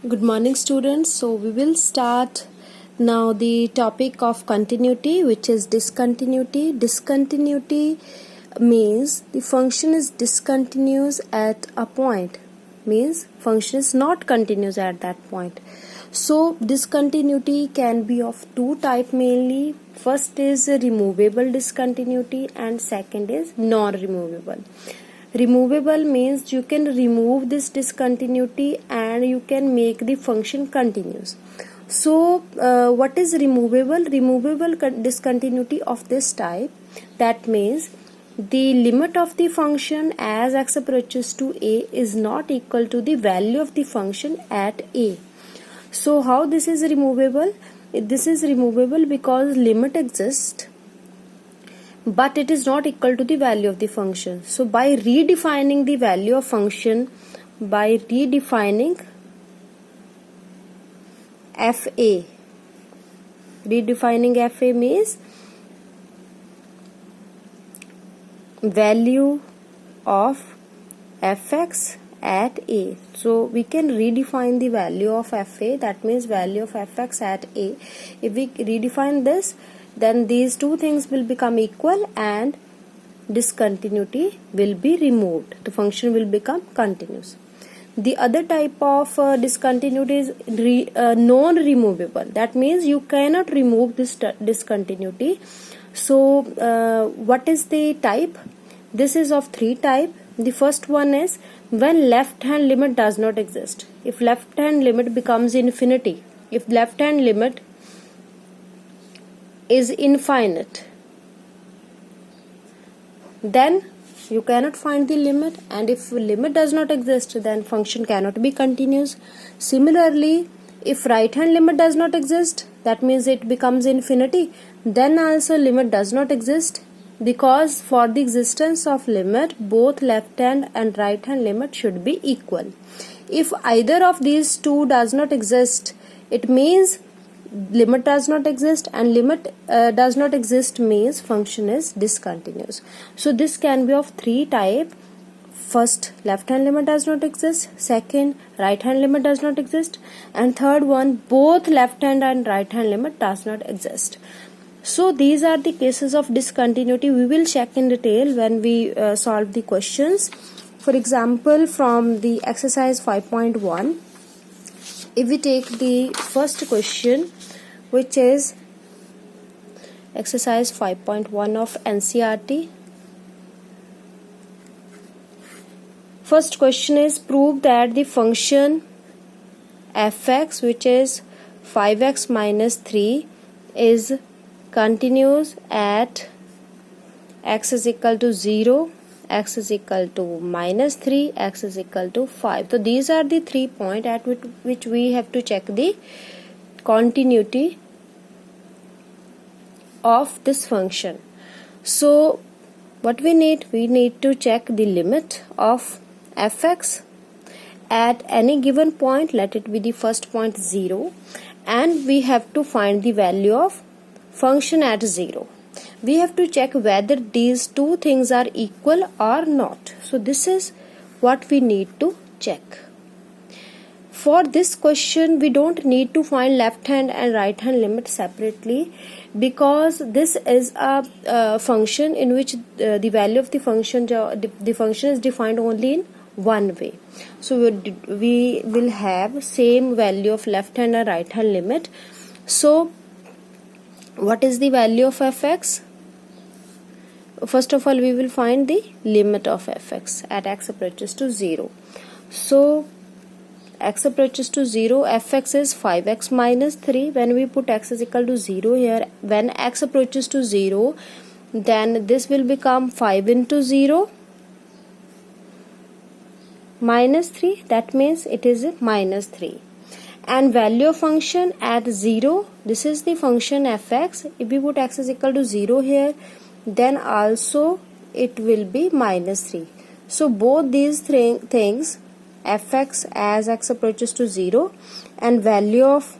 Good morning, students. So we will start now the topic of continuity, which is discontinuity. Discontinuity means the function is discontinuous at a point, means function is not continuous at that point. So discontinuity can be of two type mainly. First is removable discontinuity and second is non-removable. Removable means you can remove this discontinuity and you can make the function continuous. So what is removable? Removable discontinuity of this type, that means the limit of the function as x approaches to a is not equal to the value of the function at a. So how this is removable? This is removable because limit exists but it is not equal to the value of the function. So by redefining the value of function, by redefining fa, redefining fa means value of fx at a. So we can redefine the value of fa, that means value of fx at a. If we redefine this, then these two things will become equal and discontinuity will be removed. The function will become continuous. The other type of discontinuity is non-removable. That means you cannot remove this discontinuity. So what is the type? This is of three type. The first one is when left hand limit does not exist. If left hand limit becomes infinity, if left hand limit is infinite, then you cannot find the limit, and if limit does not exist, then function cannot be continuous. Similarly, if right hand limit does not exist, that means it becomes infinity, then also limit does not exist, because for the existence of limit both left hand and right hand limit should be equal. If either of these two does not exist, it means limit does not exist, and limit does not exist means function is discontinuous. So this can be of three type. First, left hand limit does not exist, second, right hand limit does not exist, and third one, both left hand and right hand limit does not exist. So these are the cases of discontinuity. We will check in detail when we solve the questions. For example, from the exercise 5.1, if we take the first question, which is exercise 5.1 of NCERT. First question is, prove that the function fx, which is 5x minus 3, is continuous at x is equal to 0, x is equal to minus 3, x is equal to 5. So these are the 3 points at which we have to check the continuity of this function. So what we need to check the limit of fx at any given point, let it be the first point 0, and we have to find the value of function at 0. We have to check whether these two things are equal or not. So this is what we need to check. For this question, we don't need to find left hand and right hand limit separately, because this is a function in which the value of the function is defined only in one way. So we will have same value of left hand and right hand limit. So what is the value of fx? First of all, we will find the limit of fx at x approaches to 0. So x approaches to 0, fx is 5x minus 3. When we put x is equal to 0 here, when x approaches to 0, then this will become 5 into 0 minus 3. That means it is minus 3. And value of function at 0, this is the function fx. If we put x is equal to 0 here, then also it will be minus 3. So both these things, fx as x approaches to 0 and value of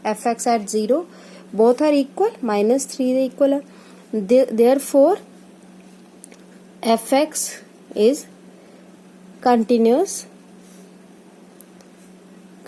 fx at 0, both are equal, minus 3 is equal. Therefore fx is continuous